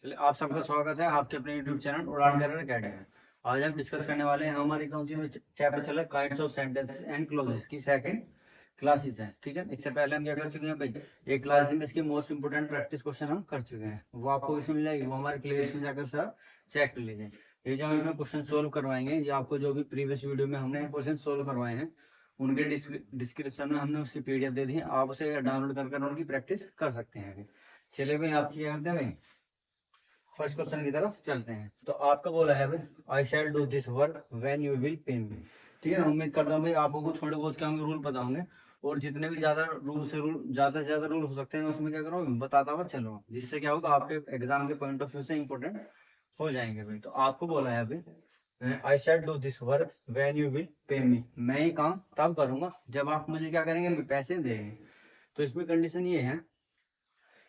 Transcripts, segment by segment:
चलिए, आप सबका स्वागत है आपके अपने YouTube channel Udaan career academy में। आज हम डिस्कस करने वाले हैं हमारी कौन सी चैप्टर चला kinds of sentences and clauses की सेकंड क्लासेस है। ठीक है, इससे पहले हम क्या कर चुके हैं भाई, एक क्लास में इसकी मोस्ट इंपोर्टेंट प्रैक्टिस क्वेश्चन हम कर चुके हैं। वो आपको इसमें मिल जाएगी, वो हमारे प्लेलिस्ट में जाकर सर चेक कर लीजिए। ये जो हम इसमें क्वेश्चन सोल्व करवाएंगे, ये आपको जो भी प्रीवियस वीडियो में हमने क्वेश्चन सोल्व करवाए हैं उनके डिस्क्रिप्शन में हमने उसकी PDF दे दी है, आप उसे डाउनलोड कर उनकी प्रैक्टिस कर सकते हैं। चलिए भाई, आपकी क्या करते हैं भाई, फर्स्ट क्वेश्चन की तरफ चलते हैं। तो आपका बोला है भाई, I shall do this work when you will pay me. ठीक है ना, उम्मीद करता हूँ भाई आपको थोड़े बहुत क्या होंगे, रूल पता होंगे, और जितने भी ज्यादा से ज्यादा रूल हो सकते हैं मैं उसमें क्या करूँ बताता हुआ चलूंगा, जिससे क्या होगा आपके एग्जाम के पॉइंट ऑफ व्यू से इंपॉर्टेंट हो जाएंगे भाई। तो आपको बोला है भाई, I shall do this work when you will pay me, मैं ये काम तब करूंगा जब आप मुझे क्या करेंगे, पैसे देंगे। तो इसमें कंडीशन ये है,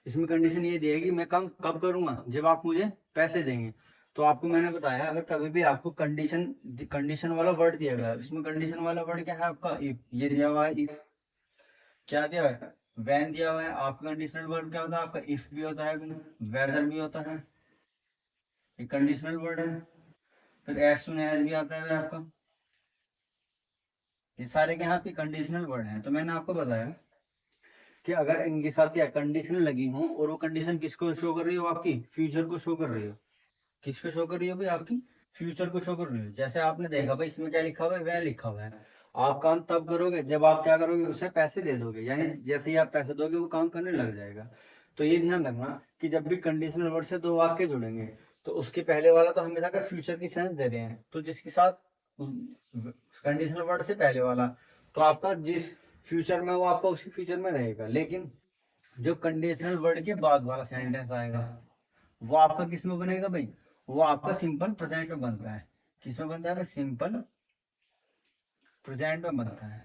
इसमें कंडीशन ये दी है कि मैं काम कब करूंगा, जब आप मुझे पैसे देंगे। तो आपको मैंने बताया, अगर कभी भी आपको कंडीशन कंडीशन वाला वर्ड दिया गया है, इसमें कंडीशन वाला वर्ड क्या है आपका, इफ। ये दिया हुआ है इफ, क्या दिया हुआ है, वैन दिया हुआ है। आपका कंडीशनल वर्ड क्या होता है, आपका इफ भी होता है, वेदर भी होता है, ये कंडीशनल वर्ड है। फिर एज सुन एज भी आता है आपका, ये सारे के यहाँ पे कंडीशनल वर्ड है। तो मैंने आपको बताया कि अगर इनके साथ क्या कंडीशन लगी हो, और वो कंडीशन किसको शो कर रही हो, आपकी फ्यूचर को शो कर रही हो। किसको शो कर रही है भाई, आपकी फ्यूचर को शो कर रही है। जैसे आपने देखा भाई, इसमें क्या लिखा हुआ है, वह लिखा हुआ है। आप काम तब करोगे जब आप क्या करोगे, उसे पैसे दे दोगे, यानी जैसे ही आप पैसे दोगे वो काम करने लग जाएगा। तो ये ध्यान रखना कि जब भी कंडीशनल वर्ड से दो वाक्य जुड़ेंगे, तो उसके पहले वाला तो हमेशा का फ्यूचर की सेंस दे रहे हैं, तो जिसके साथ कंडीशनल वर्ड से पहले वाला, तो आपका जिस फ्यूचर में वो आपका उसी फ्यूचर में रहेगा। लेकिन जो कंडीशनल वर्ड के बाद वाला सेंटेंस आएगा, वो आपका किस में बनेगा भाई, वो आपका सिंपल प्रेजेंट में बनता है। किस में बनता है भाई, सिंपल प्रेजेंट में बनता है।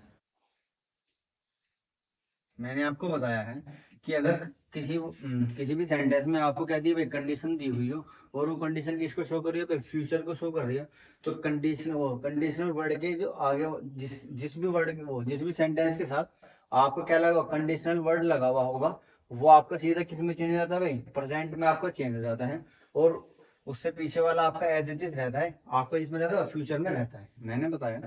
मैंने आपको बताया है कि अगर किसी भी सेंटेंस में आपको क्या दी भाई, कंडीशन दी हुई हो, और वो कंडीशन किसको शो कर रही है भाई, फ्यूचर को शो कर रही है, तो कंडीशनल वर्ड के जो आगे जिस भी सेंटेंस के साथ आपको क्या लगा, कंडीशनल वर्ड लगा हुआ होगा, वो आपका सीधा किस में चेंज हो जाता है भाई, प्रेजेंट में आपका चेंज हो जाता है। और उससे पीछे वाला आपका एज इट इज रहता है, आपका इसमें रहता है फ्यूचर में रहता है। मैंने बताया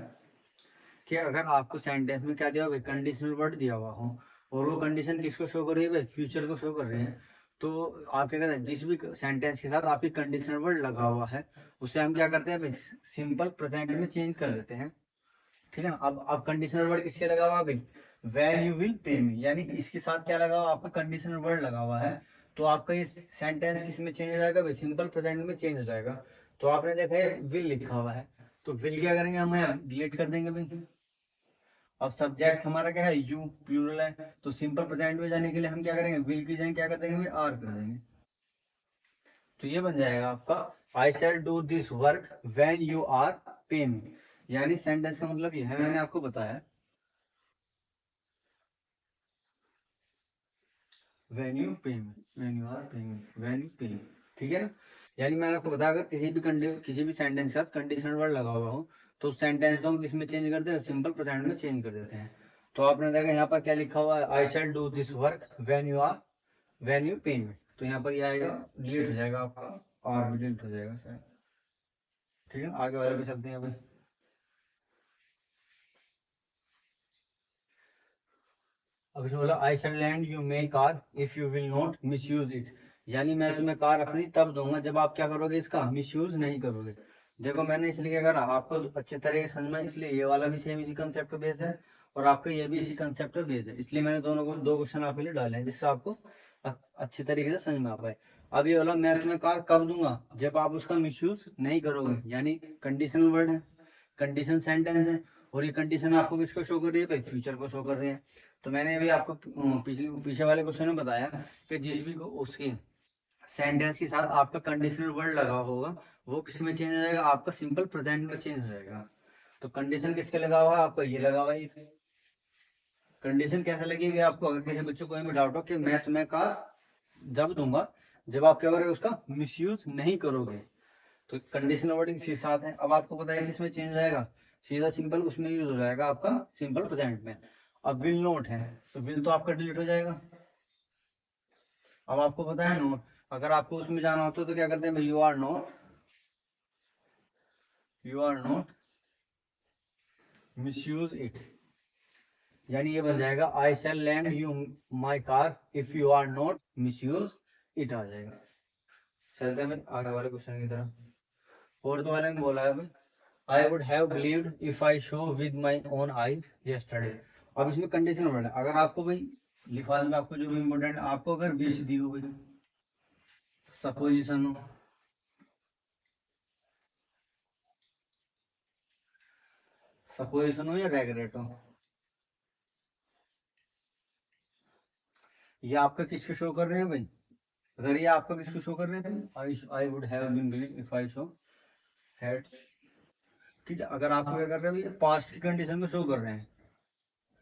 कि अगर आपको सेंटेंस में क्या दिया हुआ है, कंडीशनल वर्ड दिया हुआ हो, और वो कंडीशन किसको शो कर रही है भाई, फ्यूचर को शो कर रही है, तो आप क्या करते हैं, जिस भी सेंटेंस के साथ आपकी कंडीशनल वर्ड लगा हुआ है, उसे हम क्या करते हैं भाई, सिंपल प्रेजेंट में चेंज कर देते हैं। ठीक है ना। अब कंडीशनल वर्ड किसके लगा हुआ है भाई, when you will pay me, यानी इसके साथ क्या लगा हुआ, आपका कंडीशनल वर्ड लगा हुआ है, तो आपका ये सेंटेंस किस में चेंज हो जाएगा भाई, सिंपल प्रेजेंट में चेंज हो जाएगा। तो आपने देखा है विल लिखा हुआ है, तो विल क्या करेंगे, हम डिलीट कर देंगे भाई। अब सब्जेक्ट हमारा क्या है, यू प्लूरल है, तो सिंपल प्रेजेंट में जाने के लिए हम क्या करेंगे, विल की जगह क्या कर देंगे, आर कर देंगे। तो ये बन जाएगा आपका, I shall do this work when you are pay me. यानी सेंटेंस का मतलब ये है, मैंने आपको बताया when you pay me, when you are pay me, when you pay me. ठीक है ना। यानी मैंने आपको बताया, अगर किसी भी सेंटेंस के साथ कंडीशनल वर्ड लगा हुआ हो, तो उस सेंटेंस को हम किसमें चेंज करते हैं, सिंपल प्रेजेंट में चेंज कर देते हैं। तो आपने देखा यहाँ पर क्या लिखा हुआ है, I shall do this work when you pay me. तो यहाँ पर ये आएगा, डिलीट हो जाएगा आपका, और भी डिलीट हो जाएगा शायद। ठीक है, आगे वाले पे चलते हैं अभी। अब इसमें बोला, I shall lend you my car if you will not misuse it. यानी मैं तुम्हें कार अपनी तब दूंगा जब आप क्या करोगे, इसका मिस यूज नहीं करोगे। देखो, मैंने इसलिए क्या करा, आपको अच्छे तरीके से समझ में, इसलिए ये वाला भी सेम इसी कंसेप्ट पे बेस है, और आपका ये भी इसी कंसेप्ट पे बेस है, इसलिए मैंने दोनों को दो क्वेश्चन आपके लिए डाले हैं, जिससे आपको अच्छे तरीके से समझ में आ पाए। अब ये वाला, मैं तुम्हें कार कब दूंगा, जब आप उसका मिस यूज नहीं करोगे, यानी कंडीशनल वर्ड है, कंडीशन सेंटेंस है, और ये कंडीशन आपको किसको शो कर रही है भाई, फ्यूचर को शो कर रही है। तो मैंने अभी आपको पीछे वाले क्वेश्चन में बताया कि जिस भी उसके सेंटेंस के साथ आपका कंडीशनल वर्ड लगा होगा, वो किस में चेंज हो जाएगा, आपका सिंपल प्रेजेंट में चेंज हो जाएगा। तो कंडीशन किसके लगा हुआ है, आपका ये लगा हुआ है। कंडीशन कैसे लगेगी आपको, अगर किसी बच्चों को कोई डाउट हो कि मैं तुम्हें कार जब दूंगा जब आप क्या करोगे, उसका मिसयूज नहीं करोगे, तो कंडीशनल वर्डिंग के साथ है। अब आपको पता है किसमें चेंज हो जाएगा, सीधा सिंपल उसमें यूज हो जाएगा आपका सिंपल प्रेजेंट में। अब विल नोट है, तो विल तो आपका डिलीट हो जाएगा। अब आपको पता है नोट, अगर आपको उसमें जाना होता तो क्या करते हैं, you are not misuse it, यानी ये बन जाएगा I shall lend you my car if you are not misuse it आ जाएगा। चलते हैं आगे वाले क्वेश्चन की तरफ। फोर्थ वाले में बोला है आई would have believed if I show with my own eyes yesterday. अब इसमें कंडीशन वर्ड है, अगर आपको भाई लिखवा में आपको जो भी इम्पोर्टेंट, आपको अगर विश दी हो भाई, सपोजिशन हो, या रेगरेट हो, ये आपका किसको शो कर रहे हैं भाई, अगर ये आपका किसको शो कर रहे हैं, I would have been believe if I show had, ठीक है। अगर आपको क्या कर रहे हैं, पास्ट की कंडीशन को शो कर रहे हैं,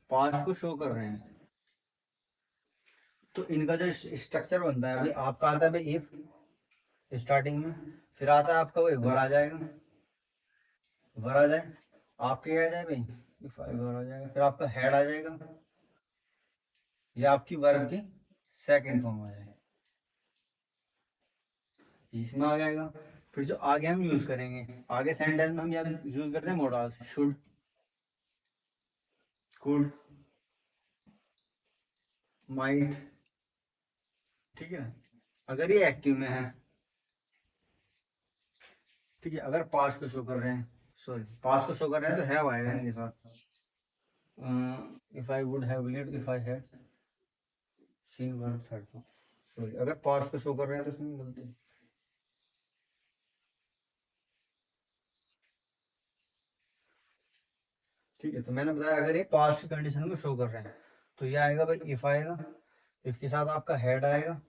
पास्ट को शो कर रहे हैं, तो इनका जो स्ट्रक्चर बनता है भाई, आपका आता है भाई इफ स्टार्टिंग में, फिर आता है आपका भाई वर आ जाएगा, वर आ जाए, आपके आ जाए भाई इफ आई वर आ जाएगा, फिर आपका हेड आ जाएगा, ये आपकी वर्ब की सेकंड फॉर्म आ जाएगा, इसमें आ जाएगा। फिर जो आगे हम यूज करेंगे, आगे सेंटेंस में हम याद यूज करते हैं मोडाल्स, शुड, कुड, माइट, ठीक है। अगर ये एक्टिव में है, ठीक है, अगर पास्ट को शो कर रहे हैं, सॉरी पास्ट को शो कर रहे हैं तो हैव आएगा इनके साथ, if I would have believed if I had scene verb third form, sorry अगर पास्ट को शो कर रहे हैं तो इसमें गलती है। ठीक है, तो मैंने बताया अगर ये पास्ट की कंडीशन को शो कर रहे हैं तो ये आएगा भाई इफ आएगा, इफ के साथ आपका हेड आएगा,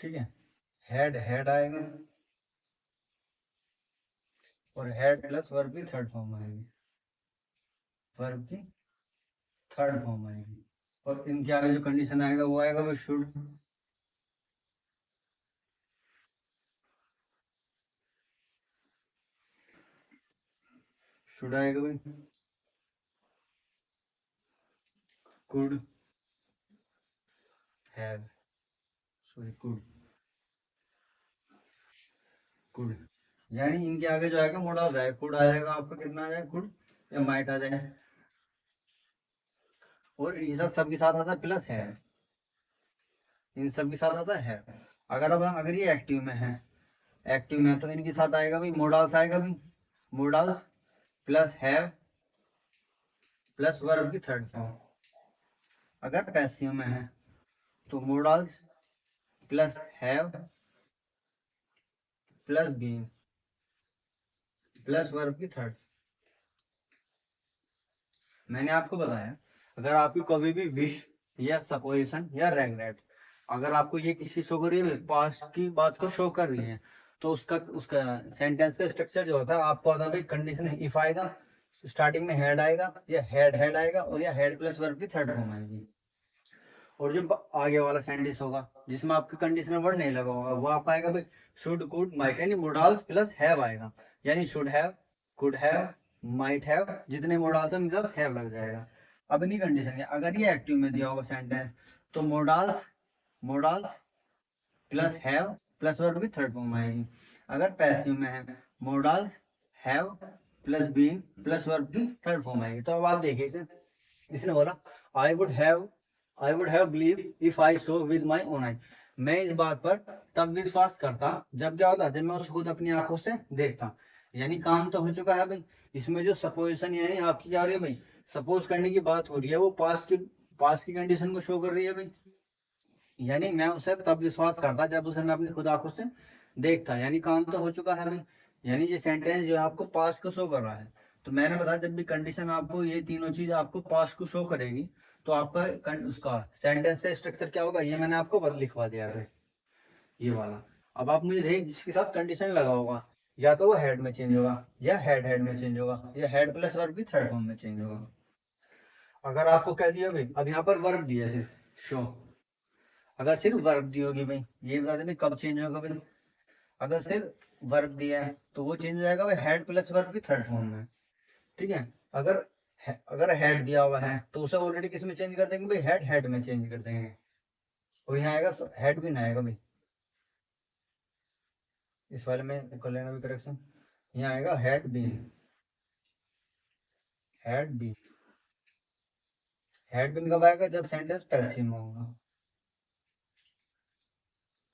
ठीक है, हेड आएगा, और हेड प्लस वर्ब की थर्ड फॉर्म आएगी, वर्ब की थर्ड फॉर्म आएगी, और इनके आगे जो कंडीशन आएगा वो आएगा भाई शुड, आएगा भाई, कुड हैव, सॉरी कुड, यानी इनके आगे जो आएगा मोड आ जाएगा, कुड आ जाएगा आपका, कितना आ जाएगा कुड, या माइट आ जाएगा, और ये सब सबके साथ आता है प्लस है, इन सब के साथ आता है। अगर ये एक्टिव में है, एक्टिव में तो इनके साथ आएगा भाई मोडाल्स आएगा भाई, modals plus have plus verb की थर्ड फॉर्म। अगर पैसिव में है तो modals plus have plus being plus verb की थर्ड। मैंने आपको बताया अगर आपकी कभी भी विश या सपोजिशन या रेग्रेट, अगर आपको ये किसी शो कर रही है, पास्ट की बात को शो कर रही है, तो उसका उसका सेंटेंस का स्ट्रक्चर जो होता है आपको आता है कंडीशन इफ आएगा, स्टार्टिंग में हेड आएगा, या हेड आएगा, और या हेड प्लस वर्ब की थर्ड फॉर्म आएगी, और जो आगे वाला सेंटेंस होगा जिसमें आपका कंडीशनल वर्ड नहीं लगा होगा वो आपका आएगा भाई शुड, कुड, माइट, यानी मोडाल्स प्लस हैव आएगा, यानी should have, could have, might have, जितने मोडाल्स हैं उनके साथ हैव लग जाएगा। अब इन्हीं कंडीशन है, अगर ये एक्टिव में दिया होगा सेंटेंस तो modals plus have plus verb की थर्ड फॉर्म आएगी। अगर पैसिव में है modals have plus being plus verb की थर्ड फॉर्म आएगी। तो अब आप देखिए इसे, इसने बोला आई would have believe if I so with my own I, मैं इस बात पर तब विश्वास करता जब क्या होता, जब मैं उसको खुद अपनी आंखों से देखता, यानी काम तो हो चुका है भाई। इसमें जो सपोजिशन यानी आपकी क्या हो रही है भाई, सपोज करने की बात हो रही है, वो पास्ट की कंडीशन को शो कर रही है भाई, यानी मैं उसे तब विश्वास करता जब उसे मैं अपनी खुद आंखों से देखता, यानी काम तो हो चुका है भाई, यानी ये सेंटेंस जो है आपको पास्ट को शो कर रहा है। तो मैंने बताया जब भी कंडीशन आपको ये तीनों चीज आपको पास्ट को शो करेगी तो आपका उसका सेंटेंस का स्ट्रक्चर क्या होगा, ये मैंने आपको लिखवा दिया है ये वाला। अब आप मुझे देख जिसके साथ कंडीशन लगा होगा, या तो वो हेड में चेंज होगा, या हेड में चेंज होगा, या हेड प्लस वर्ब की थर्ड फॉर्म में चेंज होगा। अगर आपको कह दिया भाई, अब यहाँ पर वर्ब दिया है शो, अगर सिर्फ वर्ब दी होगी भाई, ये बता दें कब चेंज होगा भाई, अगर सिर्फ वर्ब दिया है तो वो चेंज हो जाएगा भाई हेड प्लस वर्ब की थर्ड फॉर्म में, ठीक है। अगर हेड दिया हुआ है तो उसे ऑलरेडी किस में चेंज कर देंगे भाई, हेड में चेंज कर देंगे, और यहाँ आएगा हेड भी ना आएगा भाई, इस वाले में कर लेना भी करेक्शन। यहाँ आएगा had been, had been. Had been कब आएगा? जब सेंटेंस पैसिव में होगा।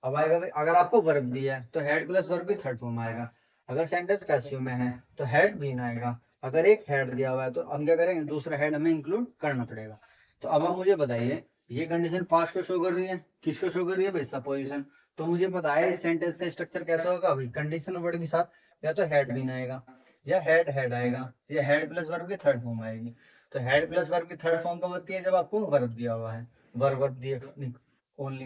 अब आएगा भाई, अगर आपको वर्ब दिया है तो हेड प्लस वर्ब भी थर्ड फॉर्म आएगा। अगर सेंटेंस पैसिव में है तो हेड बीन आएगा। अगर एक हेड दिया हुआ है तो हम क्या करेंगे, दूसरा हेड हमें इंक्लूड करना पड़ेगा। तो अब आप मुझे बताइए, ये कंडीशन पास्ट को शो कर रही है, किसको शो कर रही है भाई? सपोजिशन। तो मुझे पता है इस सेंटेंस का स्ट्रक्चर कैसा होगा भाई, कंडीशन वर्ड के साथ या तो हेड बीन आएगा या हेड हेड आएगा या हेड प्लस वर्ब की थर्ड फॉर्म आएगी। तो हेड प्लस वर्ब की थर्ड फॉर्म कब होती है? जब आपको वर्ब दिया हुआ है, वर्ब दिए ओनली।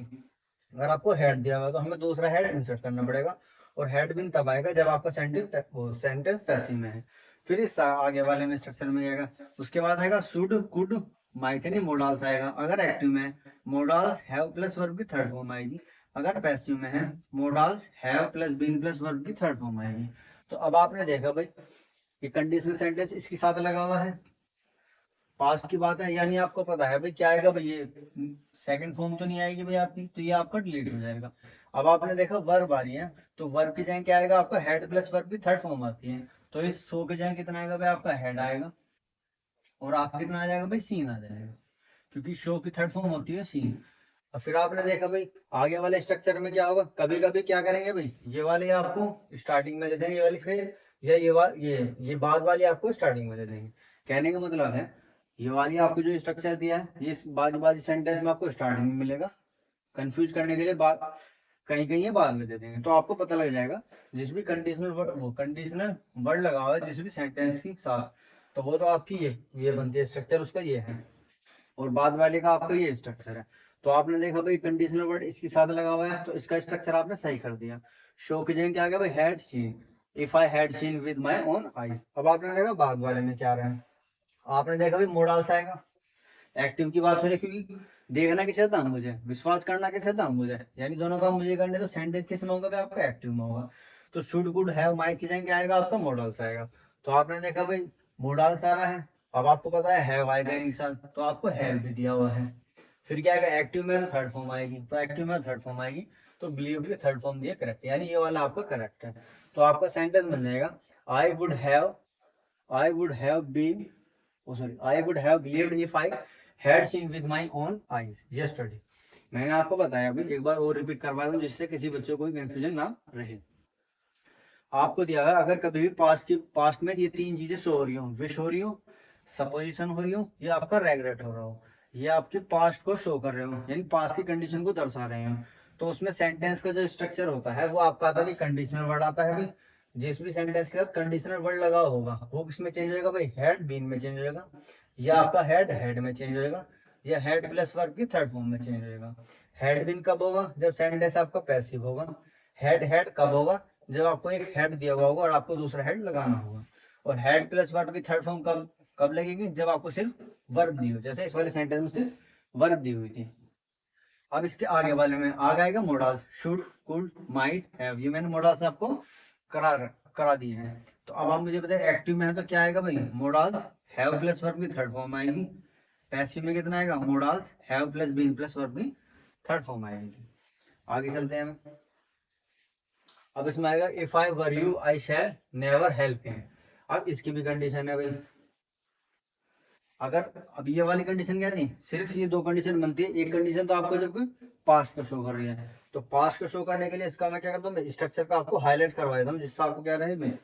अगर आपको हेड दिया हुआ है तो हमें दूसरा हेड इंसर्ट करना पड़ेगा, और हेड बिन तब आएगा जब आपका सेंटेंस पैसिव में है। फिर इस आगे वाले में स्ट्रक्चर में आएगा, उसके बाद आएगा शुड कुड माइट यानी मोडाल्स आएगा। अगर एक्टिव में है मोडाल्स हैव प्लस वर्ब की थर्ड फॉर्म आएगी। अगर पैसिव में है modals have plus been plus verb की थर्ड फॉर्म आएगी। तो अब आपने देखा भाई, ये कंडीशनल सेंटेंस इसके साथ लगा हुआ है, पास्ट की बात है, यानी आपको पता है भाई क्या आएगा भाई, ये सेकंड फॉर्म तो नहीं आएगी भाई आपकी, तो ये आपका डिलीट हो जाएगा। अब आपने देखा वर्ब आ रही है, तो वर्ब की जगह क्या आएगा आपका? हेड प्लस वर्ब की थर्ड फॉर्म आती है। तो इस सो की जगह कितना आएगा भाई? आपका हेड आएगा, और आपका कितना आ जाएगा भाई? सीन आ जाएगा, क्योंकि शो की थर्ड फॉर्म होती है सीन। और फिर आपने देखा भाई आगे वाले स्ट्रक्चर में क्या होगा, कभी कभी क्या करेंगे भाई, ये वाली आपको स्टार्टिंग में दे देंगे ये वाली फ्रेज, या ये बाद वाली आपको स्टार्टिंग में दे देंगे। कहने का मतलब है, ये वाली आपको जो स्ट्रक्चर दिया है ये बाजू बाजू सेंटेंस में आपको स्टार्टिंग में मिलेगा, कंफ्यूज करने के लिए बात कहीं कहीं ये बाद में दे देंगे, तो आपको पता लग जाएगा जिस भी कंडीशनल वर्ड, वो कंडीशनल वर्ड लगा हुआ है जिस भी सेंटेंस के साथ, तो वो तो आपकी ये बनती है स्ट्रक्चर उसका ये है, और बाद वाले का आपका ये स्ट्रक्चर है। तो आपने देखा भाई कंडीशनल वर्ड इसके साथ लगा हुआ है, तो इसका स्ट्रक्चर आपने सही कर दिया। शो की जगह क्या आ गया भाई? Had seen, if I had seen with my own eyes. अब आपने देखा बाद वाले में क्या रहा है, आपने देखा भाई मोडाल्स आएगा। एक्टिव की बात हो रही, क्योंकि देखना किसे था मुझे, विश्वास करना किसे था मुझे, यानी दोनों काम मुझे करने, तो सेंटेंस किस में होगा भाई? आपका एक्टिव में होगा। तो शुड गुड हैव माइट की जगह क्या आएगा आपका? मोडल्स आएगा। तो आपने देखा भाई मोडल्स आ रहा है, अब आपको पता है हैव आएगा एक साथ, तो आपको हैव भी दिया हुआ है। फिर क्या आएगा? एक्टिव में थर्ड फॉर्म आएगी, तो एक्टिव में थर्ड फॉर्म आएगी, तो बिलीव की थर्ड फॉर्म दिया करेक्ट, यानी ये वाला आपका करेक्ट है। तो आपका सेंटेंस बन जाएगा, I would have, I would have been, sorry, I would have believed if I had seen with my own eyes yesterday. मैंने आपको बताया अभी, एक बार और रिपीट करवा दूं जिससे किसी बच्चों को कंफ्यूजन ना रहे। आपको दिया है अगर कभी भी पास्ट में ये तीन चीजें शो हो रही हो, विश हो रही हो, सपोजिशन हो रही हो, या आपका रेगरेट हो रहा हो, ये आपके पास्ट को शो कर रहे हो, यानी पास्ट की कंडीशन को दर्शा रहे हो, तो उसमें सेंटेंस का जो स्ट्रक्चर होता है वो आपका आता है कंडीशनल वर्ड आता है भाई। जिस भी सेंटेंस के साथ कंडीशनल वर्ड लगा होगा वो किसमें चेंज होगा भाई? हेड बीन में चेंज होगा, या आपका हेड हेड में चेंज होगा, या हेड प्लस वर्ब की थर्ड फॉर्म में चेंज होगा। हेड बीन कब होगा? जब सेंटेंस आपका पैसिव होगा। हेड हेड कब होगा? जब आपको एक हेड दिया हुआ होगा और आपको दूसरा हेड लगाना होगा। और हेड प्लस वर्ब की थर्ड फॉर्म कब कब लगेगी? जब आपको सिर्फ वर्ब दी हो, जैसे इस वाले सेंटेंस में सिर्फ वर्ब दी हुई थी। अब इसके आगे वाले में आ जाएगा modals, should could might have, ये मैंने मोडाल्स आपको करा करा दिए हैं। तो अब आप मुझे बताए एक्टिव में है तो क्या आएगा भाई? मोडाल्स हैव प्लस वर्ब की थर्ड फॉर्म आएगी। पैसिव में कितना आएगा? Modals have plus been plus verb की थर्ड फॉर्म आएगी। आगे चलते हैं हम। अब इसमें आएगा if I were you I shall never help him. अब इसकी भी कंडीशन है भाई, अगर अब ये वाली कंडीशन क्या नहीं, सिर्फ ये दो कंडीशन बनती है। एक कंडीशन तो आपको जब पास्ट को शो कर रही है, तो पास्ट को शो करने के लिए इसका मैं क्या करता हूँ, स्ट्रक्चर का आपको हाईलाइट करवा देता हूँ जिससे आपको क्या रहे मैं।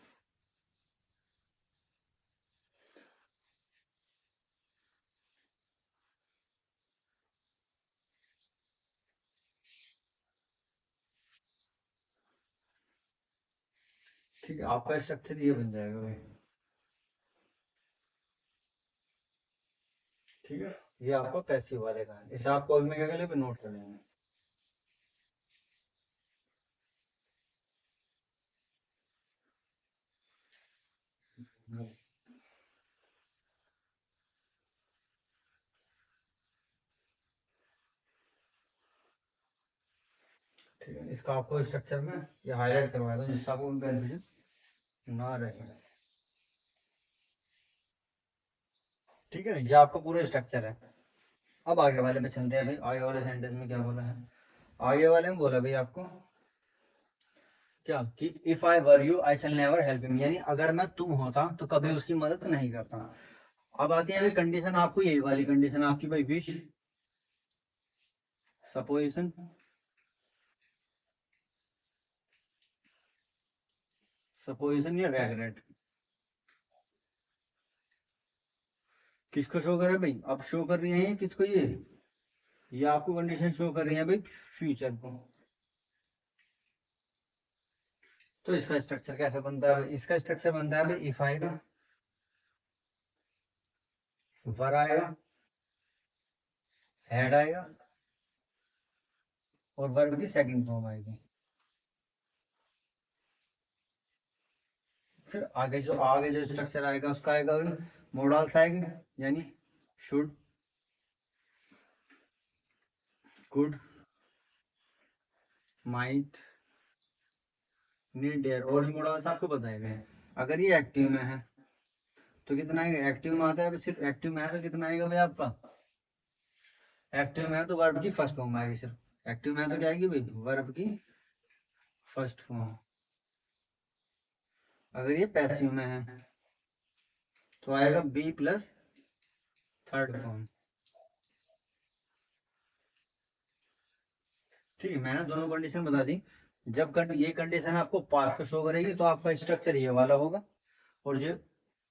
ठीक है, आपका स्ट्रक्चर ये बन जाएगा भाई। ठीक है, ये आपका पैसिव वाले का है, इसे आपको में क्या कर ले नोट कर लेंगे। ठीक है, इसका आपको स्ट्रक्चर में ये हाईलाइट करवा दूँ जिससे आपको कंफ्यूजन ना रहे। ठीक है ना, ये आपका पूरा स्ट्रक्चर है। अब आगे वाले पे चलते हैं भाई, आगे वाले सेंटेंस में क्या बोला है? आगे वाले में बोला भाई आपको क्या कि if I were you I shall never help him, यानी अगर मैं तुम होता तो कभी उसकी मदद नहीं करता। अब आती है कंडीशन, आपको यही वाली कंडीशन आपकी भाई, विश, सपोजिशन, सपोजिशन या रेगरेट, किसको शो कर रहे भाई, अब शो कर रही है किसको, ये आपको कंडीशन शो कर रही है भाई फ्यूचर को। तो इसका स्ट्रक्चर कैसे बनता है, इसका स्ट्रक्चर बनता है भाई, इफ आएगा, वर आएगा, हेड आएगा, और वर्ब की सेकंड फॉर्म आएगी। फिर आगे जो स्ट्रक्चर आएगा उसका आएगा भाई मोडल्स आएंगे, यानी should, could, might, need, dare, और मोडल्स आपको बताए गए हैं। अगर ये एक्टिव में है तो कितना आएगा, एक्टिव में आता है, सिर्फ एक्टिव में है तो कितना आएगा भाई आपका, एक्टिव में है तो वर्ब की फर्स्ट फॉर्म आएगी, सिर्फ एक्टिव में है तो क्या आएगी भाई, वर्ब की फर्स्ट फॉर्म। अगर ये पैसिव में है तो आएगा बी प्लस थर्ड फॉर्म। ठीक है, मैंने दोनों कंडीशन बता दी। जब ये कंडीशन आपको पास्ट को शो करेगी तो आपका स्ट्रक्चर ये वाला होगा, और जो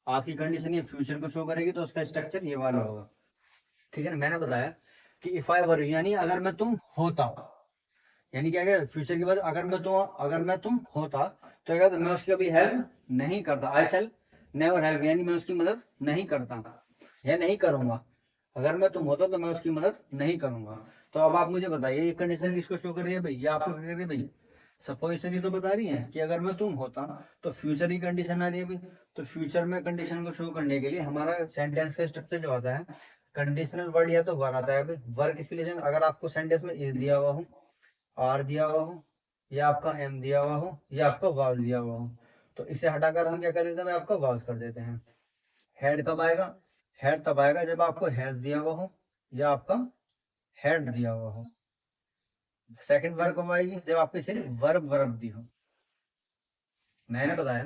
आपकी कंडीशन ये फ्यूचर को शो करेगी तो उसका स्ट्रक्चर ये वाला होगा। ठीक है ना, मैंने बताया कि इफ आई वर, यानी अगर मैं तुम होता, यानी क्या अगर फ्यूचर के बाद अगर मैं तुम होता तो क्या, मैं उसकी कभी हेल्प नहीं करता, आई शैल नेवर हेल्प, यानी मैं उसकी मदद नहीं करता या नहीं करूंगा। अगर मैं तुम होता तो मैं उसकी मदद नहीं करूंगा। तो अब आप मुझे बताइए ये कंडीशन किसको शो कर रही है भाई, ये आपको क्या कर रही है भाई, सपोजिशन ही तो बता रही है कि अगर मैं तुम होता, तो फ्यूचर की कंडीशन आ रही है भाई। तो फ्यूचर में कंडीशन को शो करने के लिए हमारा सेंटेंस का स्ट्रक्चर जो आता है, कंडीशनल वर्ड या तो वर आता है भाई। वर किसके लिए, अगर आपको सेंटेंस में इज दिया हुआ हो, आर दिया हुआ हो, या आपका एम दिया हुआ हो, या आपका वाज दिया हुआ हो, तो इसे हटाकर हम क्या कर देते हैं भाई, आपका वाज कर देते हैं। हेड कब आएगा, हेड तब आएगा जब आपको हैज दिया हुआ हो या आपका हेड दिया हुआ हो। सेकंड वर्ब कब आएगी, जब आपके सिर्फ वर्ब वर्ब दी हो। मैंने बताया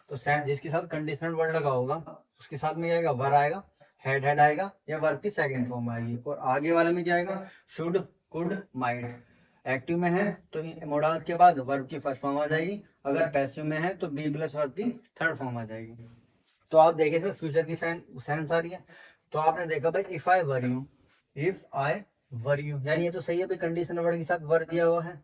तो जिसके साथ कंडीशनल वर्ड लगा होगा उसके साथ में क्या आएगा, वर आएगा, हेड हेड आएगा, या वर्ब की सेकंड फॉर्म आएगी। और आगे वाले में क्या आएगा, शुड, कुड, माइट। एक्टिव में है तो मोडाल्स के बाद वर्ब की फर्स्ट फॉर्म आ जाएगी, अगर पैसिव में है तो बी प्लस वर्ब की थर्ड फॉर्म आ जाएगी। तो आप देखे सर फ्यूचर की सेंस आ रही है। तो आपने देखा भाई if I were you, if I were you, यानी ये तो सही है भाई, कंडीशनल वर्ड के साथ वर दिया हुआ है,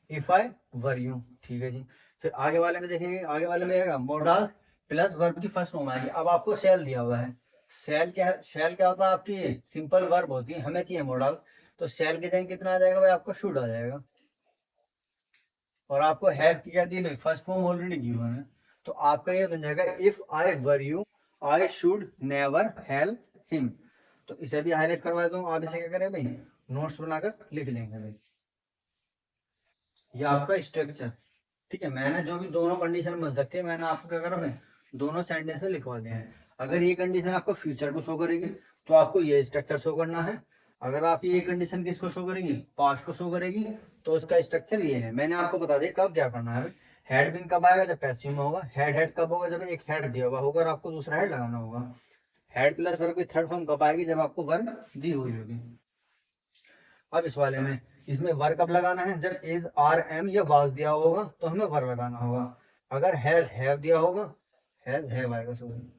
इफ आई वर यू। ठीक है जी। फिर आगे वाले में देखेंगे, आगे वाले में आएगा मोडाल्स प्लस वर्ब की फर्स्ट फॉर्म आएगी। अब आपको सेल दिया हुआ है, सेल क्या है, सेल क्या होता है आपकी, सिंपल वर्ब होती है, हमें चाहिए मॉडल। तो सेल के जगह कितना आ जाएगा भाई, आपको शुड आ जाएगा। और आपको हेल्प की क्या दी भाई, फर्स्ट फॉर्म ऑलरेडी गिवन है, तो आपका ये बन जाएगा if I were you I should never help him. तो इसे भी हाईलाइट करवा दूं, आप इसे क्या करें भाई, नोट्स बनाकर लिख लेंगे भाई, ये आपका स्ट्रक्चर। ठीक है, मैंने जो भी दोनों कंडीशन बन सकती है मैंने आपको क्या करा भाई, दोनों सेंटेंस लिखवा दिए हैं। अगर ये कंडीशन आपको फ्यूचर को शो करेगी तो आपको ये स्ट्रक्चर शो करना है। अगर आप ये कंडीशन किसको शो करेंगी, पास्ट को शो करेगी, तो उसका स्ट्रक्चर ये है। मैंने आपको बता दिया कब क्या करना है। हेड बिन कब आएगा, जब पैसिव में होगा। हेड हेड कब होगा, जब एक हेड दिया हुआ होगा और आपको दूसरा हेड लगाना होगा। हेड प्लस वर्ब की थर्ड फॉर्म कब आएगी, जब आपको वर्ब दी हुई होगी। अब इस वाले में इसमें वर कब लगाना है, जब इज आर एम या वाज दिया होगा तो हमें वर लगाना होगा। अगर हैज हैव दिया होगा, हैज हैव आएगा, सॉरी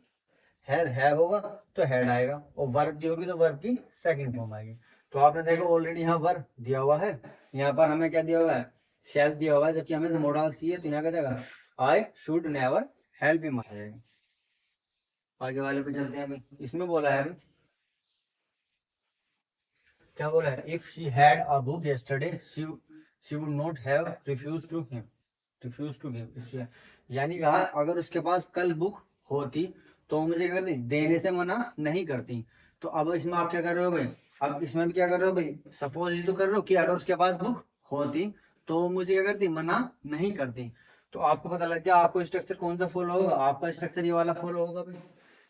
हैज हैव होगा तो हेड आएगा, और वर्ब दी होगी तो वर्ब की सेकंड फॉर्म आएगी। तो आपने देखो ऑलरेडी यहाँ वर्ब दिया हुआ है, यहाँ पर हमें क्या दिया हुआ है, शेल दिया हुआ है, जबकि हमें मोडल चाहिए तो यहाँ क्या जाएगा, I should never help him आ जाएगा। आगे वाले पे चलते हैं अभी, इसमें बोला है अभी क्या बोला है, if she had a book yesterday she would not have refuse to him, refuse to give. यानी कहा अगर उसके पास कल बुक होती तो मुझे क्या करती, देने से मना नहीं करती। तो अब इसमें आप क्या कर रहे हो भाई, अब इसमें भी क्या कर रहे हो भाई, सपोज तो कर रहे हो कि अगर उसके पास बुक होती तो मुझे क्या करती, मना नहीं करती। तो आपको पता लग गया आपको स्ट्रक्चर कौन सा फॉलो होगा, आपका स्ट्रक्चर ये वाला फॉलो होगा भाई,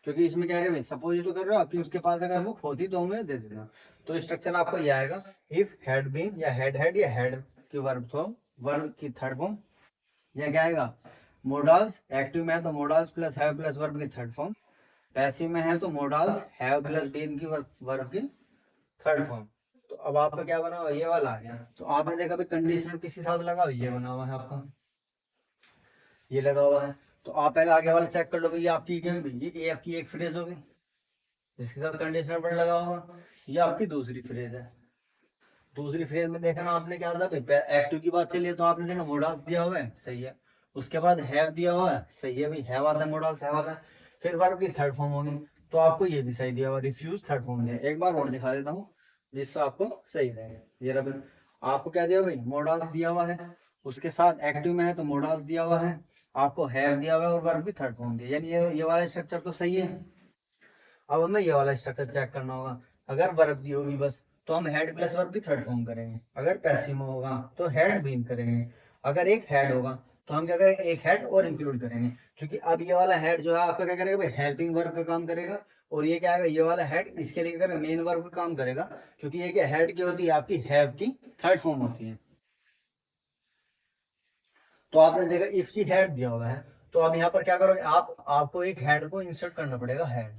क्योंकि इसमें क्या है भाई, सपोज तो कर रहे हो कि उसके पास अगर बुक होती तो हमें दे देना। तो स्ट्रक्चर आपको ये आएगा, इफ हैड बीन या हैड हैड या हैड की वर्ब फॉर्म, वर्ब की थर्ड फॉर्म यह क्या आएगा, मोडाल्स। एक्टिव में है तो modals plus have plus verb की थर्ड फॉर्म, पैसिव में है तो मोडाल्स हैव प्लस बीन की वर्ब की थर्ड फॉर्म। तो अब आपका क्या बना हुआ, ये वाला आ गया। तो आपने देखा भाई कंडीशनर किसके साथ लगा हुआ, ये बना हुआ है आपका, ये लगा हुआ है। तो आप पहले आगे वाला चेक कर लो भाई, ये आपकी ये आपकी एक फ्रेज होगी जिसके साथ कंडीशनर वर्ड लगा होगा, ये आपकी दूसरी फ्रेज है। दूसरी फ्रेज में देखना आपने क्या था भाई, एक्टिव की बात चलिए तो आपने देखा मोडाल्स दिया हुआ है, सही है। उसके बाद हैव दिया हुआ है, सही है भाई, हैव आता है, मोडाल्स हैव आता है। फिर वर्ब की थर्ड फॉर्म होगी, तो आपको ये भी सही दिया हुआ, रिफ्यूज थर्ड फॉर्म दिया। एक बार और दिखा देता हूँ जिससे आपको सही रहे। ये रहा, आपको क्या दिया भाई, मोडाल्स दिया हुआ है, उसके साथ एक्टिव में है तो मोडाल्स दिया हुआ है, आपको हैव दिया हुआ है और वर्ब की थर्ड फॉर्म दिया, यानी ये वाला स्ट्रक्चर तो सही है। अब हमें ये वाला स्ट्रक्चर चेक करना होगा। अगर वर्ब दी होगी बस तो हम हेड प्लस वर्ब की थर्ड फॉर्म करेंगे, अगर पैसिव होगा तो हेड बीन करेंगे, अगर एक हेड होगा तो हम क्या करेंगे, एक हेड और इंक्लूड करेंगे। क्योंकि अब ये वाला हेड जो है आपका क्या करेगा भाई, हेल्पिंग वर्ब का काम करेगा, और ये क्या है, ये वाला हेड इसके लिए क्या मेन वर्ब का काम करेगा। क्योंकि ये क्या हेड की होती है, आपकी हैव की थर्ड फॉर्म होती है। तो आपने देखा इफ शी हेड दिया हुआ है, तो अब यहाँ पर क्या करोगे आप, आपको एक हेड को इंसर्ट करना पड़ेगा, हेड।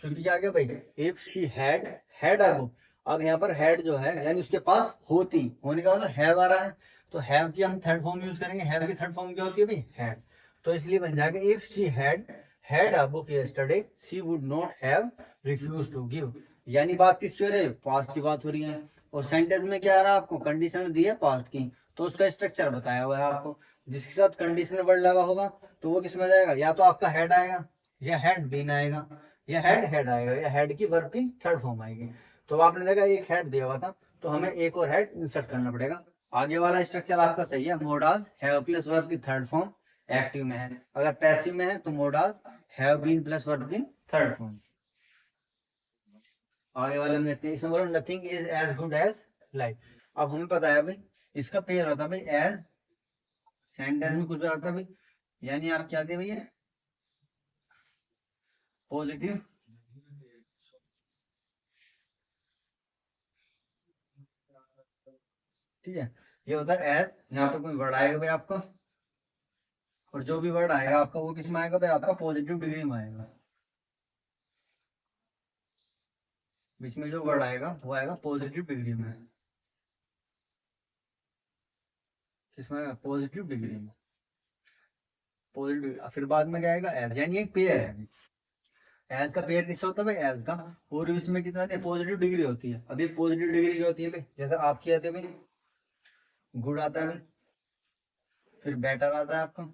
क्योंकि क्या गया भाई, if she had a book, अब यहाँ पर हैड जो है यानी उसके पास होती, होने का मतलब हैव आ रहा है, तो हैव की हम थर्ड फॉर्म यूज करेंगे। हैव की थर्ड फॉर्म क्या होती है भाई, हैड। तो इसलिए बन जाएगा if she had a book yesterday she would not have refuse to give. यानी बात किसकी हो रही है, पास्ट की बात हो रही है। और सेंटेंस में क्या आ रहा है, आपको कंडीशन दी है पास्ट की, तो उसका स्ट्रक्चर बताया हुआ है आपको। जिसके साथ कंडीशनल वर्ड लगा होगा तो वो किसमें जाएगा, या तो आपका हेड आएगा, या हेड बीन आएगा, या हेड आएगा, या हेड की वर्ब की थर्ड फॉर्म आएगी। तो आपने देखा एक हेड दिया हुआ था, तो हमें एक और हेड इंसर्ट करना पड़ेगा। आगे वाला स्ट्रक्चर आपका सही है, मोडाल्स हैव प्लस वर्ब की थर्ड फॉर्म एक्टिव में है, अगर पैसिव में है तो modals have been plus verb की थर्ड फॉर्म। आगे वाले में देखते हैं, इसमें बोलो nothing is as good as life. अब हमें पता है भाई इसका पेयर होता है भाई एज, सेंटेंस में कुछ भी आता है भाई, यानी आप क्या दे भैया, पॉजिटिव ठीक है। ये होता है एज, यहाँ पे कोई वर्ड आएगा भाई आपका, और जो भी वर्ड आएगा आपका वो किस में आएगा भाई, आपका पॉजिटिव डिग्री में आएगा। बीच में जो वर्ड आएगा वो आएगा पॉजिटिव डिग्री में, किसमें आएगा, पॉजिटिव डिग्री में, पॉजिटिव। फिर बाद में क्या आएगा, एज, यानी एक पेयर है। एज का पेयर किससे होता है भाई, एज का, और इसमें कितना पॉजिटिव डिग्री होती है। अभी पॉजिटिव डिग्री क्या होती है भाई, जैसे आपकी आती है भाई, गुड आता है भाई, फिर बेटर आता है आपका,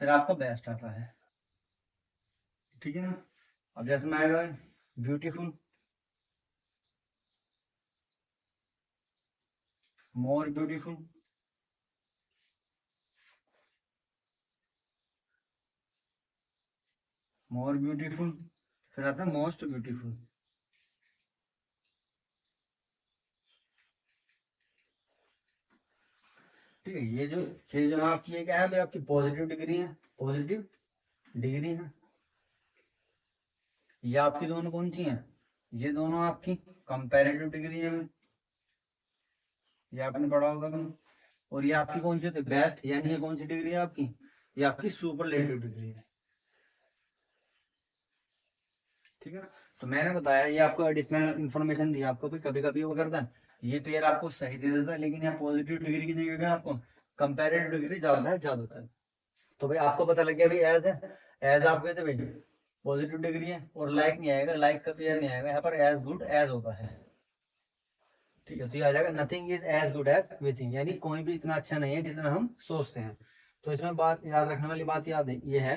फिर आपका बेस्ट आता है, ठीक है ना। अब जैसे में आएगा beautiful, more beautiful, more beautiful, फिर आता है मोस्ट ब्यूटीफुल। ठीक है, ये जो आपकी ये क्या है भाई, आपकी पॉजिटिव डिग्री है, पॉजिटिव डिग्री है। ये आपकी दोनों कौन सी हैं, ये दोनों आपकी कंपैरेटिव डिग्री है भाई, ये आपने पढ़ा होगा भाई। और ये आपकी कौन सी होती है, बेस्ट, यानी ये कौन सी डिग्री है आपकी, ये आपकी सुपरलेटिव डिग्री है, ठीक है। तो मैंने बताया ये आपको एडिशनल इन्फॉर्मेशन दी आपको, कभी कभी वो करता है ये पेयर आपको सही दे देता है, लेकिन यहाँ पॉजिटिव डिग्री की जगह आपको कंपैरेटिव डिग्री ज्यादा है। तो भाई आपको पता लग गया भाई एज है, एज आप कहते भाई पॉजिटिव डिग्री है, और लाइक नहीं आएगा, लाइक का पेयर नहीं आएगा, यहाँ पर एज गुड एज होता है, ठीक है। तो ये आ जाएगा nothing is as good as within, यानी कोई भी इतना अच्छा नहीं है जितना हम सोचते हैं। तो इसमें बात याद रखने वाली बात याद है ये है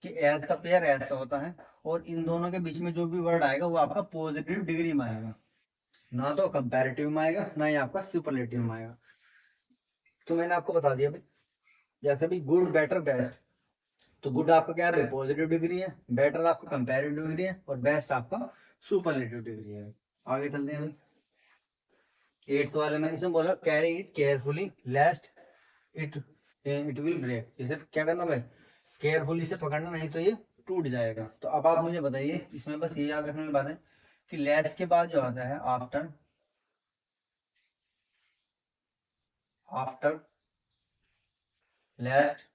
कि एज का पेयर एज से होता है, और इन दोनों के बीच में जो भी वर्ड आएगा वो आपका पॉजिटिव डिग्री में आएगा, ना तो कंपैरेटिव में आएगा, ना ही आपका सुपरलेटिव में आएगा। तो मैंने आपको बता दिया भाई, जैसे भी गुड बेटर बेस्ट, तो गुड आपका क्या है, पॉजिटिव डिग्री है, बेटर आपका कंपैरेटिव डिग्री है, और बेस्ट आपका सुपरलेटिव डिग्री है। आगे चलते हैं भाई, एट्थ वाले में इसमें बोला carry it carefully lest it it will break. इसे क्या करना भाई, केयरफुली से पकड़ना, नहीं तो ये टूट जाएगा। तो अब आप मुझे बताइए, इसमें बस ये याद रखने वाली बात है कि लेस्ट के बाद जो आता है after, after last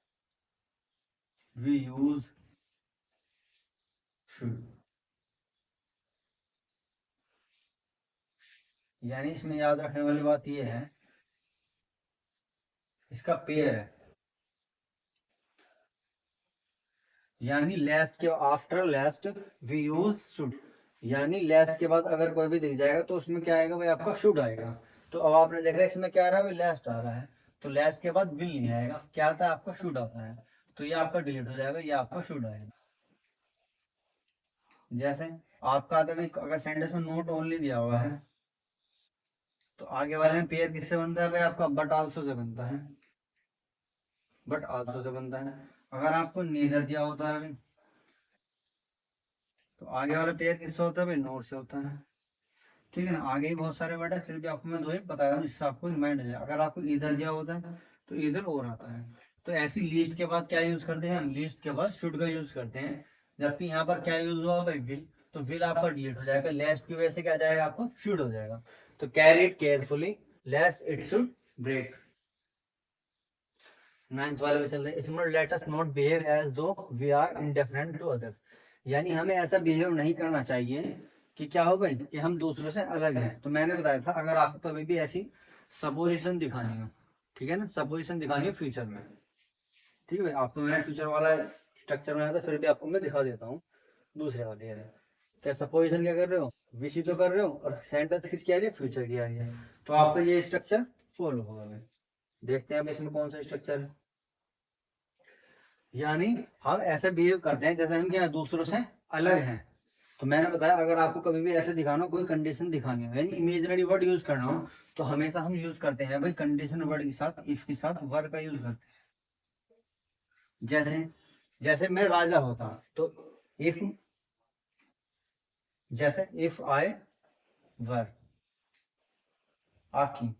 we use should, यानी इसमें याद रखने वाली बात यह है, इसका पेयर है, यानी लास्ट के after last we use should, यानी लास्ट के बाद अगर कोई भी दिख जाएगा तो उसमें क्या आएगा भाई, आपका शुड आएगा। तो अब आपने देखा इसमें क्या आ रहा है भाई, लास्ट आ रहा है, तो लास्ट के बाद विल नहीं आएगा, क्या आता है आपका शुड आता है, तो ये आपका डिलीट हो जाएगा, ये आपका शुड आएगा। जैसे आपका आता है अगर सेंटेंस में नोट ओनली दिया हुआ है तो आगे वाले में पेयर किससे बनता है भाई, आपका बट आल्सो से बनता है, बट आल्सो से बनता है। अगर आपको नीदर दिया होता है भाई तो आगे वाला पेयर किससे होता है भाई, नोट से होता है। ठीक है ना, आगे ही बहुत सारे वर्ड है, फिर भी आपको मैं दो एक बताया हूँ जिससे आपको रिमाइंड हो जाए। अगर आपको इधर दिया होता है तो इधर और आता है, तो ऐसी लिस्ट के बाद क्या यूज करते हैं हम, लिस्ट के बाद शुड का यूज करते हैं। जबकि यहाँ पर क्या यूज हुआ भाई, विल, तो विल आपका डिलीट हो जाएगा, लास्ट की वजह से क्या जाएगा आपको, शुड हो जाएगा। तो carry it carefully last it should break. Ninth वाले में चलते हैं, इसमें let us not behave as though we are indifferent to others, यानी हमें ऐसा बिहेव नहीं करना चाहिए कि क्या हो भाई, कि हम दूसरों से अलग हैं। तो मैंने बताया था अगर आपको कभी भी ऐसी सपोजिशन दिखानी हो, ठीक है ना, सपोजिशन दिखानी हो फ्यूचर में, ठीक है भाई, आपको मैंने फ्यूचर वाला स्ट्रक्चर बनाया था, फिर भी आपको मैं दिखा देता हूँ दूसरे वाले है। क्या सपोजिशन क्या कर रहे हो, विश तो कर रहे हो, और सेंटेंस किसकी आ रही है, फ्यूचर की आ रही है, तो आपको ये स्ट्रक्चर फॉलो होगा भाई। देखते हैं अब इसमें कौन सा स्ट्रक्चर है। यानी हम ऐसे बिहेव करते हैं जैसे हम क्या दूसरों से अलग हैं। तो मैंने बताया अगर आपको कभी भी ऐसे दिखाना हो, कोई कंडीशन दिखानी हो, यानी इमेजिनरी वर्ड यूज करना हो, तो हमेशा हम यूज करते हैं भाई कंडीशन वर्ड के साथ, इफ के साथ वर्ड का यूज करते हैं। जैसे जैसे मैं राजा होता तो इफ, जैसे इफ आई वर आकी,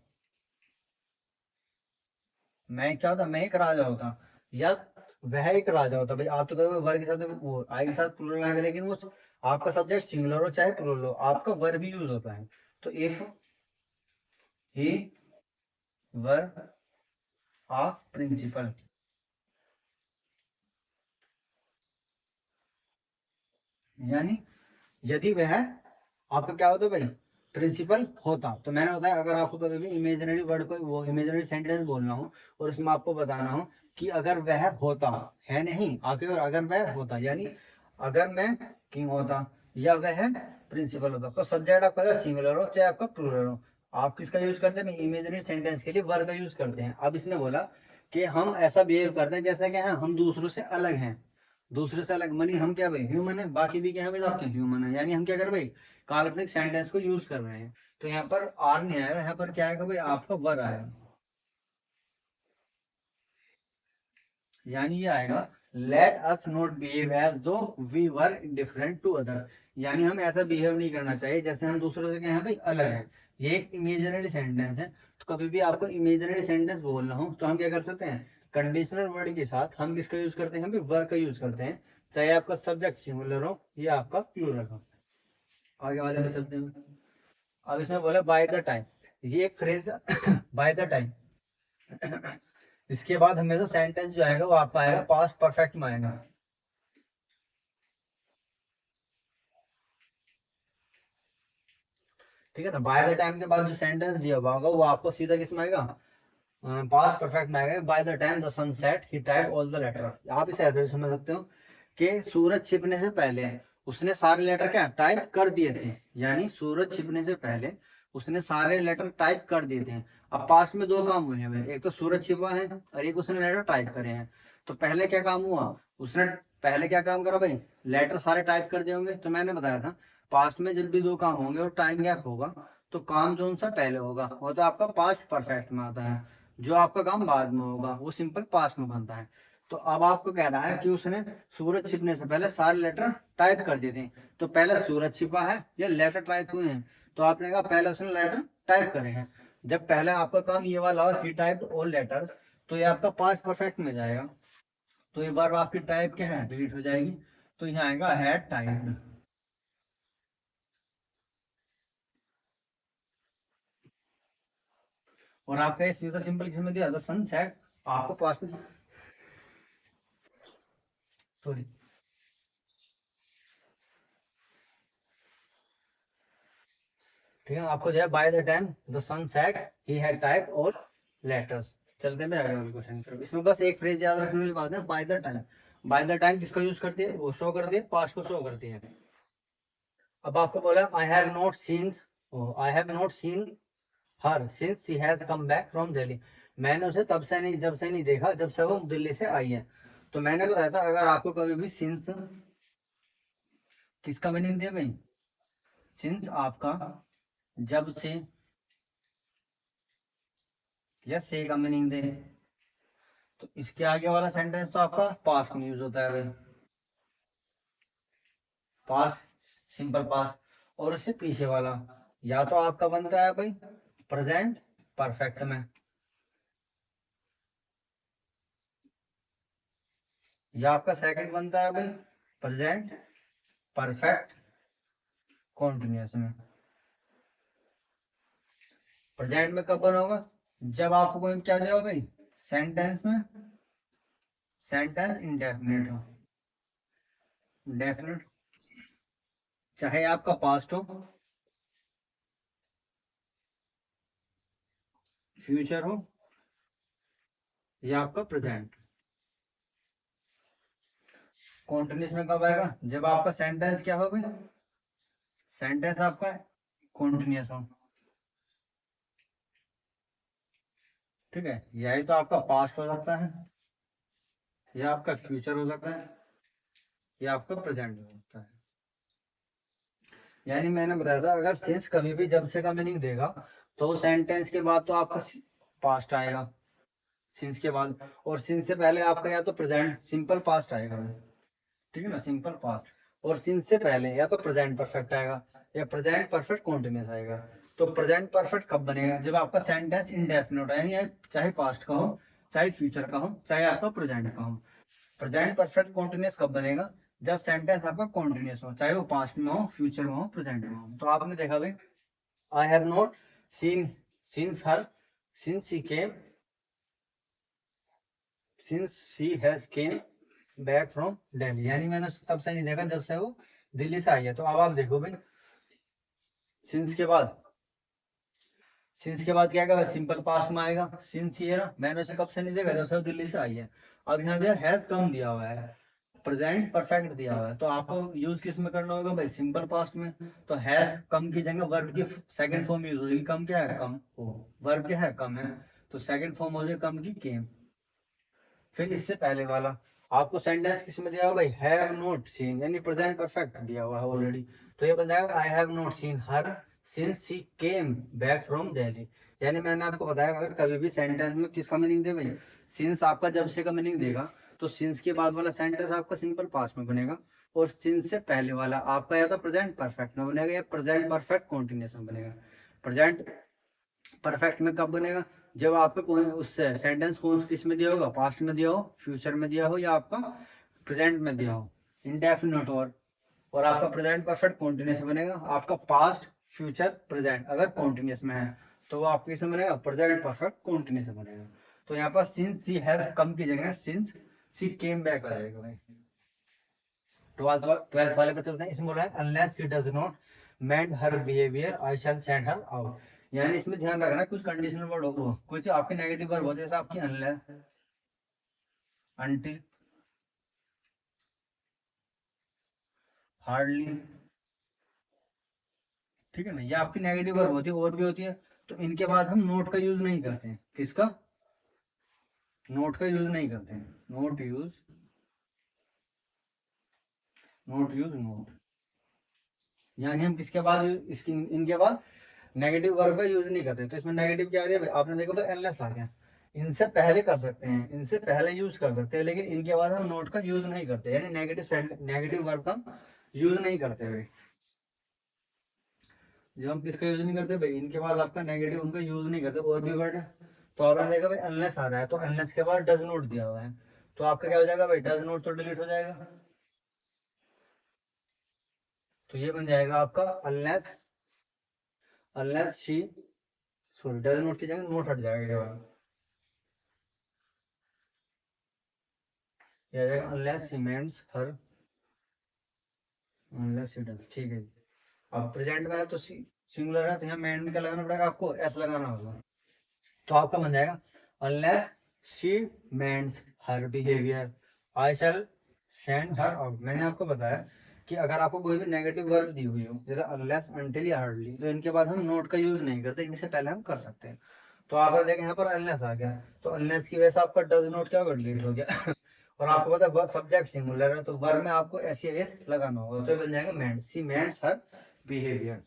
मैं क्या होता, मैं एक राजा होता, या वह एक राजा होता। भाई आप तो कहोगे वर्ग के साथ वो आई के साथ प्लूरल आएगा, लेकिन वो आपका सब्जेक्ट सिंगुलर हो चाहे प्लूरल हो, आपका वर्ब भी यूज होता है। तो if he were uh principal, यानी यदि वह आपका क्या होता भाई, प्रिंसिपल होता। तो मैंने बताया अगर आपको कभी भी इमेजिनरी वर्ड को, वो इमेजिनरी सेंटेंस बोलना हो और उसमें आपको बताना हो कि अगर वह होता, है नहीं आपके, अगर वह होता यानी अगर मैं किंग होता या वह प्रिंसिपल होता, तो सब्जेक्ट आपका सिंगुलर हो चाहे आपका प्लूरल हो, आप किसका यूज करते हैं, इमेजिनरी सेंटेंस के लिए वर्ड का यूज करते हैं। अब इसने बोला कि हम ऐसा बिहेव करते हैं जैसा कि हम दूसरों से अलग हैं, दूसरे से अलग मनी हम क्या भाई ह्यूमन है, बाकी भी क्या है भाई आपके ह्यूमन है, यानी हम क्या कर रहे भाई काल्पनिक सेंटेंस को यूज कर रहे हैं। तो यहाँ पर आर नहीं आएगा, यहाँ पर क्या आएगा भाई आपका वर आएगा, यानी ये आएगा let us not behave as though we were different to other, यानी हम ऐसा बिहेव नहीं करना चाहिए जैसे हम दूसरों से क्या है भाई अलग है। ये एक इमेजिनरी सेंटेंस है, तो कभी भी आपको इमेजिनरी सेंटेंस बोलना हो तो हम क्या कर सकते हैं, कंडीशनल वर्ड के साथ हम किसका यूज करते हैं, भाई वर का यूज करते हैं, चाहे आपका सब्जेक्ट सिंगुलर हो या आपका प्लूरल हो। आगे वाले में चलते हैं। अब इसमें बोला बाय द टाइम, ये एक फ्रेज बाय द टाइम। इसके बाद हमेशा सेंटेंस जो आएगा वो आपका आएगा पास्ट परफेक्ट में आएगा। ठीक है ना, बाय द टाइम के बाद जो सेंटेंस दिया हुआ होगा वो आपको सीधा किस में आएगा, पास्ट परफेक्ट में आएगा। By the time the sun set he type all the letter, आप इसे ऐसे भी समझ सकते हो कि सूरज छिपने से पहले उसने सारे लेटर क्या टाइप कर दिए थे, यानी सूरज छिपने से पहले उसने सारे लेटर टाइप कर दिए थे। अब पास्ट में दो काम हुए हैं भाई, एक तो सूरज छिपा है और एक उसने लेटर टाइप करे हैं। तो पहले क्या काम हुआ, उसने पहले क्या काम करा भाई, लेटर सारे टाइप कर दिए होंगे। तो मैंने बताया था पास्ट में जब भी दो काम होंगे और टाइम गैप होगा तो काम जो सा पहले होगा वो तो आपका पास्ट परफेक्ट में आता है, जो आपका काम बाद में होगा वो सिंपल पास्ट में बनता है। तो अब आपको कह रहा है कि उसने सूरज छिपने से पहले सारे लेटर टाइप कर दिए थे। तो पहले सूरज छिपा है या लेटर टाइप हुए हैं, तो आपने कहा पहले उसने लेटर टाइप करे हैं। जब पहले आपका काम ये वाला हो ही टाइप्ड ऑल लेटर्स, तो ये आपका पास्ट परफेक्ट में जाएगा। तो ये बार आपकी टाइप क्या है डिलीट हो जाएगी, तो यहाँ आएगा हैड टाइप्ड। और आपका ये सीधा सिंपल किसमें दिया था, सन सेट, आपको पास्ट में सॉरी, ठीक है, आपको जो है by the time the sun set he had typed और लेटर्स। चलते हैं आगे वाले क्वेश्चन की तरफ। इसमें बस एक फ्रेज याद रखने वाली बात है, by the time. Bye the time किसको यूज करती है, वो शो करती है, पास्ट को शो करती है। अब आपको बोला I have not seen her since she has come back from Delhi. मैंने उसे तब से नहीं, जब से नहीं देखा जब से वो दिल्ली से आई है। तो मैंने बताया था अगर आपको कभी भी सिंस किसका मीनिंग दिया भाई, सिंस आपका जब से या से का मीनिंग दे, तो इसके आगे वाला सेंटेंस तो आपका पास्ट में यूज होता है भाई, पास्ट, सिंपल पास्ट। और उससे पीछे वाला या तो आपका बनता है भाई प्रेजेंट परफेक्ट में, या आपका सेकंड बनता है भाई प्रेजेंट परफेक्ट कॉन्टिन्यूस में। प्रेजेंट में कब बनोगा, जब आपको कोई क्या दिया हो भाई सेंटेंस में, सेंटेंस इंडेफिनिट हो, डेफिनेट, चाहे आपका पास्ट हो, फ्यूचर हो, या आपका प्रेजेंट। कॉन्टिन्यूस में कब आएगा, जब आपका सेंटेंस क्या हो भाई, सेंटेंस आपका कॉन्टिन्यूस हो, ठीक है। यही तो आपका पास्ट हो सकता है, या आपका फ्यूचर हो सकता है, या आपका प्रेजेंट हो सकता है। यानी मैंने बताया था अगर सिंस कभी भी जब से का मीनिंग देगा तो सेंटेंस के बाद तो आपका पास्ट आएगा सिंस के बाद, और सिंस से पहले आपका या तो प्रेजेंट सिंपल पास्ट आएगा, ठीक है ना, सिंपल पास्ट। और सिंस से पहले या तो प्रेजेंट परफेक्ट आएगा या प्रेजेंट परफेक्ट कॉन्टिन्यूस आएगा। तो प्रेजेंट परफेक्ट कब बनेगा, जब आपका सेंटेंस इंडेफिनिट हो, यानी चाहे पास्ट का हो, चाहे फ्यूचर का हो, चाहे आपका प्रेजेंट का हो। प्रेजेंट परफेक्ट कॉन्टिन्यूस कब बनेगा, जब सेंटेंस आपका कॉन्टिन्यूस हो, चाहे वो पास्ट में हो, फ्यूचर में हो, प्रेजेंट में हो। तो आपने देखा भाई I have not seen since her since she came since she has came back from Delhi, यानी मैंने तब से नहीं देखा जब से वो दिल्ली से आई है। तो अब आप देखो भाई सिंस के बाद, सिंस के बाद क्या आएगा, सिंपल पास्ट में आएगा, सिंस ये ना मैंने उसे कब से नहीं देखा जब से वो दिल्ली से आई है। अब यहाँ दिया हैज कम दिया हुआ है, प्रेजेंट परफेक्ट दिया हुआ है, तो आपको यूज किस में करना होगा भाई, सिंपल पास्ट में। तो हैज कम की जगह वर्ब की सेकंड फॉर्म यूज होगी, कम क्या है, कम हो, वर्ब क्या है, कम है, तो सेकंड फॉर्म हो जाए कम की केम। फिर इससे पहले वाला आपको सेंटेंस किस में दिया हुआ भाई, हैव नॉट सीन, यानी प्रेजेंट परफेक्ट दिया हुआ है ऑलरेडी। तो ये बन जाएगा I have not seen her since she came back from Delhi. यानी मैंने आपको बताया अगर कभी भी सेंटेंस में किसका मीनिंग दे भाई, सिंस आपका जब से का मीनिंग देगा तो सिंस के बाद वाला सेंटेंस आपका सिंपल पास्ट में बनेगा, और सिंस से पहले वाला आपका या तो प्रेजेंट परफेक्ट में बनेगा या प्रेजेंट परफेक्ट कॉन्टिन्यूस में बनेगा। प्रेजेंट परफेक्ट में कब बनेगा, जब आपका कोई उससे सेंटेंस कौन किस में दिया होगा, पास्ट में दिया हो, फ्यूचर में दिया हो, या आपका प्रेजेंट में दिया हो, इंडेफिनिट और आपका प्रेजेंट परफेक्ट कॉन्टिन्यूस बनेगा। आपका पास्ट फ्यूचर प्रेजेंट अगर कॉन्टिन्यूस में है तो वो आपके किसमें बनेगा, प्रेजेंट परफेक्ट कॉन्टिन्यूस बनेगा। तो यहाँ पर सिंस सी हैज कम की जगह सिंस सी केम बैक आ जाएगा भाई। ट्वेल्थ वाले पे चलते हैं। इसमें बोला है unless she does not mend her behaviour I shall send her out. यानी इसमें ध्यान रखना कुछ कंडीशनल वर्ड हो, कुछ आपके नेगेटिव वर्ब हो, जैसे आपकी अनलेस, अनटिल, हार्डली, ठीक है ना, ये आपकी नेगेटिव वर्ब होती है, और भी होती है। तो इनके बाद हम नोट का यूज नहीं करते हैं, किसका, नोट का यूज नहीं करते हैं, नोट यूज नोट, यानी हम किसके बाद इसकी इनके बाद नेगेटिव वर्ब का यूज नहीं करते। तो इसमें नेगेटिव क्या आ रही है, आपने देखा तो एनलेस आ गया। इनसे पहले कर सकते हैं, इनसे पहले यूज कर सकते हैं, लेकिन इनके बाद हम नोट का यूज नहीं करते, यानी नेगेटिव वर्ब का यूज नहीं करते भाई। जब हम किसका यूज नहीं करते भाई, इनके बाद आपका नेगेटिव उनका यूज नहीं करते, और भी वर्ड है। तो आपने देखा भाई अनलेस आ रहा है, तो अनलेस के बाद डज नोट दिया हुआ है, तो आपका क्या हो जाएगा भाई, डज नोट तो डिलीट हो जाएगा, तो ये बन जाएगा आपका unless, unless she, sorry does note की जगह नोट हट जाएगा ये वाला। ये आ जाएगा unless cements her, unless he does, ठीक है। अब प्रेजेंट में है तो सिंगुलर है, तो यहाँ मेन में क्या लगाना पड़ेगा आपको, एस लगाना होगा। तो आपका बन जाएगा unless she mends her behaviour I shall send her out. मैंने आपको बताया कि अगर आपको कोई भी नेगेटिव वर्ब दी हुई हो, जैसे अनलेस, अनटिल या हार्डली, तो इनके बाद हम नोट का यूज नहीं करते, इनसे पहले हम कर सकते हैं। तो आप देखें यहाँ पर अनलेस आ गया, तो अनलेस की वजह से आपका डज नोट क्या होगा, डिलीट हो गया। और आपको पता है सब्जेक्ट सिंगुलर है, तो वर्ब में आपको एस एस लगाना होगा, तो ये बन जाएगा मेंट, सी मेंट्स हर बिहेवियर।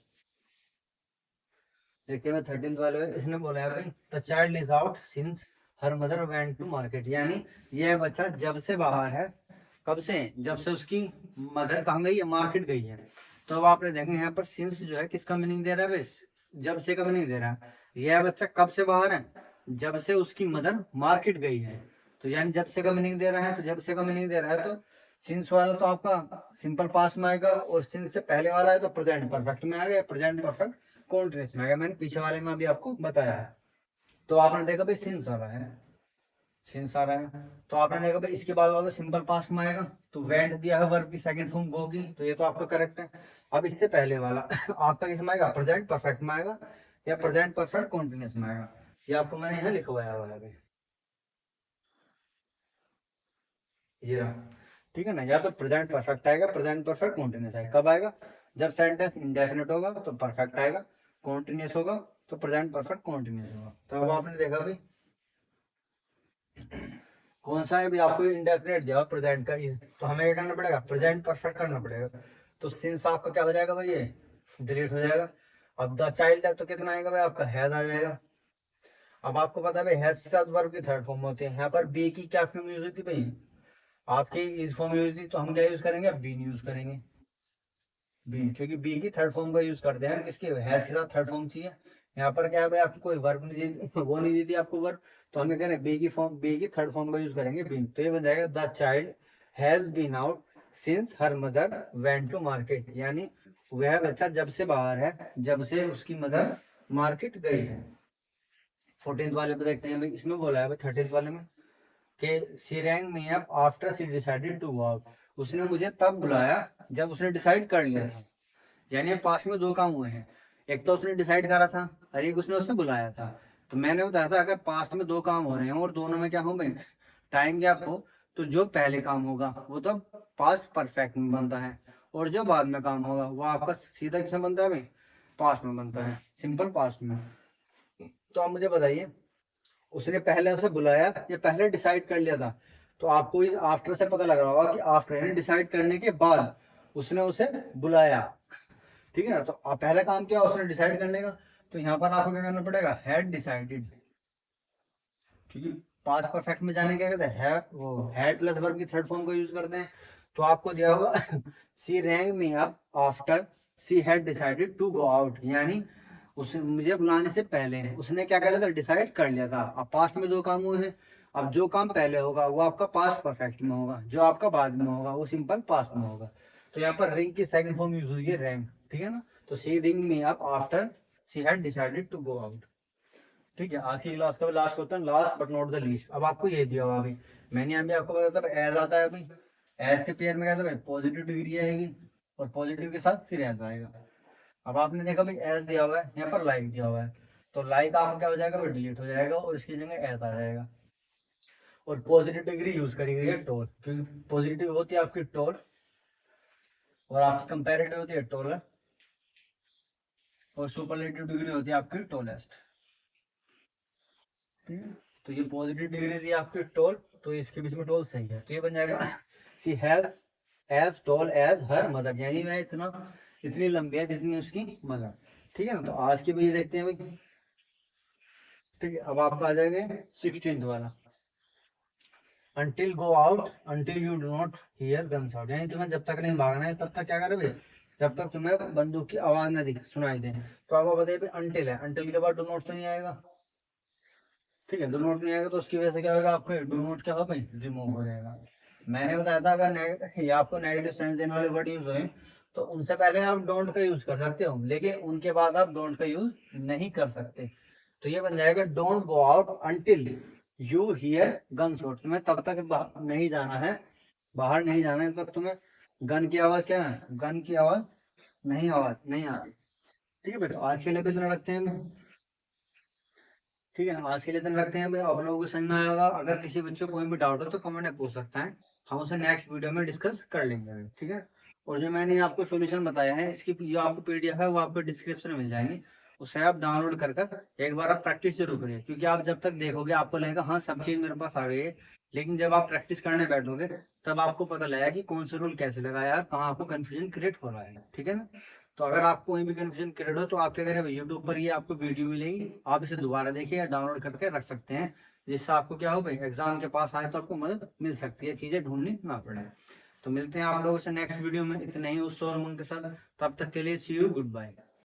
देखते हैं 13th वाले में, इसने बोला है भाई the child is out since her mother went to market, यानी यह बच्चा जब से बाहर है, कब से, जब से उसकी मदर कहाँ गई है, मार्केट गई है। तो अब आपने देखा यहाँ पर सिंस जो है किसका मीनिंग दे रहा है भाई, जब से का मीनिंग दे रहा है। यह बच्चा कब से बाहर है, जब से उसकी मदर मार्केट गई है, तो यानी जब से का मीनिंग दे रहा है, तो जब से का मीनिंग दे रहा है तो सिंस वाला तो आपका सिंपल पास्ट में आएगा, और सिंस से पहले वाला है तो प्रेजेंट परफेक्ट में आएगा, प्रेजेंट परफेक्ट कॉन्टिन्यूस में आएगा। मैंने पीछे वाले में अभी आपको बताया है। तो आपने देखा भाई सिंस आ रहा है, सिंस आ रहा है, तो आपने देखा भाई इसके बाद वाला सिंपल पास्ट में आएगा, तो वेंट दिया है वर्ब की सेकंड फॉर्म गो की, तो ये तो आपका करेक्ट है। अब इससे पहले वाला आपका किसमें आएगा, प्रेजेंट परफेक्ट में आएगा या प्रेजेंट परफेक्ट कॉन्टिन्यूस में आएगा, ये आपको मैंने यहाँ लिखवाया हुआ है भाई, ये रहा, ठीक है ना। या तो प्रेजेंट परफेक्ट आएगा, प्रेजेंट परफेक्ट कॉन्टिन्यूस आएगा, कब आएगा, जब सेंटेंस इंडेफिनिट होगा तो परफेक्ट आएगा, कॉन्टिन्यूस होगा तो प्रेजेंट परफेक्ट कॉन्टिन्यूस होगा। तो अब आपने देखा भाई कौन सा है भी, आपको इंडेफिनिट दिया प्रेजेंट का इज, तो हमें क्या करना पड़ेगा, प्रेजेंट परफेक्ट करना पड़ेगा। तो सिंस आपका क्या हो जाएगा भाई, ये डिलीट हो जाएगा। अब द चाइल्ड है तो कितना आएगा भाई, आपका हैज आ जाएगा। अब आपको पता है भाई हैज के साथ वर्ब की थर्ड फॉर्म होती है, यहाँ पर बी की क्या फॉर्म यूज हुई थी भाई, आपकी इज फॉर्म यूज थी, तो हम क्या यूज करेंगे, बीन यूज करेंगे, बीन, क्योंकि बी की थर्ड फॉर्म का यूज करते हैं किसके, हैज के साथ थर्ड फॉर्म चाहिए। यहाँ पर क्या है भाई, आपको कोई वर्ब नहीं दी, वो नहीं दी थी आपको वर्ब, तो हम क्या करें, बी की फॉर्म, बी की थर्ड फॉर्म का यूज करेंगे बीन। तो ये बन जाएगा the child has been out since her mother went to market, यानी वह बच्चा जब से बाहर है, जब से उसकी मदर मार्केट गई है। 14th वाले पे देखते हैं भाई, इसमें बोला है भाई 13th वाले में कि she rang me up after she decided to go out, उसने मुझे तब बुलाया जब उसने डिसाइड कर लिया था। यानी पास में दो काम हुए हैं, एक तो उसने डिसाइड करा था और एक उसने उसे बुलाया था। तो मैंने बताया था अगर पास्ट में दो काम हो रहे हैं और दोनों में क्या हो भाई, टाइम गैप हो, तो जो पहले काम होगा वो तो पास्ट परफेक्ट में बनता है, और जो बाद में काम होगा वो आपका सीधा किसमें बनता है भाई, पास्ट में बनता है, सिंपल पास्ट में। तो आप मुझे बताइए उसने पहले उसे बुलाया या पहले डिसाइड कर लिया था, तो आपको इस आफ्टर से पता लग रहा होगा कि आफ्टर यानी डिसाइड करने के बाद उसने उसे बुलाया, ठीक है ना। तो पहला काम क्या उसने डिसाइड करने का, तो यहाँ पर आपको क्या करना पड़ेगा, हैड डिसाइडेड, क्योंकि पास्ट परफेक्ट में जाने क्या कहते हैं, वो हैड प्लस वर्ब की थर्ड फॉर्म का यूज करते हैं। तो आपको दिया होगा she rang me up after she had decided to go out, यानी उसे मुझे बुलाने से पहले उसने क्या कर लिया था, डिसाइड कर लिया था। अब पास्ट में दो काम हुए हैं, अब जो काम पहले होगा वो आपका पास्ट परफेक्ट में होगा, जो आपका बाद में होगा वो सिंपल पास्ट में होगा। तो यहाँ पर रिंग की सेकंड फॉर्म यूज हुई है रैंक, ठीक है ना। तो she ring me up after she had decided to go out, ठीक है। आज की क्लास का last question, last but not the least. अब आपको ये दिया हुआ अभी, मैंने अभी आपको बताया था एज आता है अभी, एज के पेयर में क्या था भाई, पॉजिटिव डिग्री आएगी और पॉजिटिव के साथ फिर एज आएगा। अब आपने देखा भाई एज दिया हुआ है, यहाँ पर लाइक दिया हुआ है, तो लाइक आपका क्या हो जाएगा भाई, डिलीट हो जाएगा और इसकी जगह एज आ जाएगा। और पॉजिटिव डिग्री यूज करी गई है टोल, क्योंकि पॉजिटिव होती है आपकी टोल और आपकी कंपेरेटिव होती है टोलर, और सुपरलेटिव डिग्री होती है आपकी टोलेस्ट, ठीक है। तो ये पॉजिटिव डिग्री दी आपकी टोल, तो इसके बीच में टोल सही है, तो ये बन जाएगा she has as tall as her mother, यानी वह इतना इतनी लंबी है जितनी उसकी मदर, ठीक है ना। तो आज के भी देखते हैं भाई, ठीक है। अब आपका आ जाएगा 16th वाला, until go out until you do not hear guns out, यानी तुम्हें जब तक नहीं भागना है तब तक क्या करोगे, जब तक तुम्हें बंदूक की आवाज ना दिख सुनाई दे। तो आपको बताइए भाई अंटिल है, अंटिल के बाद डू नॉट तो नहीं आएगा, ठीक है। डू नॉट नहीं आएगा तो उसकी वजह से क्या होगा, आपको डू नॉट क्या होगा भाई, रिमूव हो जाएगा। मैंने बताया था अगर ये आपको नेगेटिव सेंस देने वाले वर्ड यूज हुए तो उनसे पहले आप डोंट का यूज कर सकते हो, लेकिन उनके बाद आप डोंट का यूज नहीं कर सकते। तो ये बन जाएगा don't go out until you here gun shot, तुम्हें तब तक नहीं जाना है बाहर नहीं जाना है तो तुम्हें गन की आवाज क्या है, गन की आवाज नहीं, आवाज नहीं आ रही। ठीक है भाई, तो आज के लिए भी इतना रखते हैं। ठीक है ना, आज के लिए इतना रखते हैं भाई, आप लोगों को समझ में आएगा। अगर किसी बच्चे को कोई भी डाउट हो तो कमेंट में पूछ सकता है, हम उसे नेक्स्ट वीडियो में डिस्कस कर लेंगे। ठीक है। और जो मैंने आपको सॉल्यूशन बताया है, इसकी जो आपको पीडीएफ है वो आपको डिस्क्रिप्शन में मिल जाएंगी, उसे आप डाउनलोड कर कर एक बार आप प्रैक्टिस जरूर करिए। क्योंकि आप जब तक देखोगे आपको लगेगा हाँ सब चीज मेरे पास आ गई है, लेकिन जब आप प्रैक्टिस करने बैठोगे तब आपको पता लगेगा कि कौन सा रूल कैसे लगाया है, कहाँ आपको कंफ्यूजन क्रिएट हो रहा है। ठीक है ना। तो अगर आपको कोई भी कंफ्यूजन क्रिएट हो तो आप क्या करें, यूट्यूब पर ये आपको वीडियो मिलेगी, आप इसे दोबारा देखिए या डाउनलोड करके रख सकते हैं, जिससे आपको क्या हो भाई एग्जाम के पास आए तो आपको मदद मिल सकती है, चीजें ढूंढनी ना पड़े। तो मिलते हैं आप लोगों से नेक्स्ट वीडियो में, इतने ही उस और उमंग के साथ। तब तक के लिए सी यू, गुड बाय।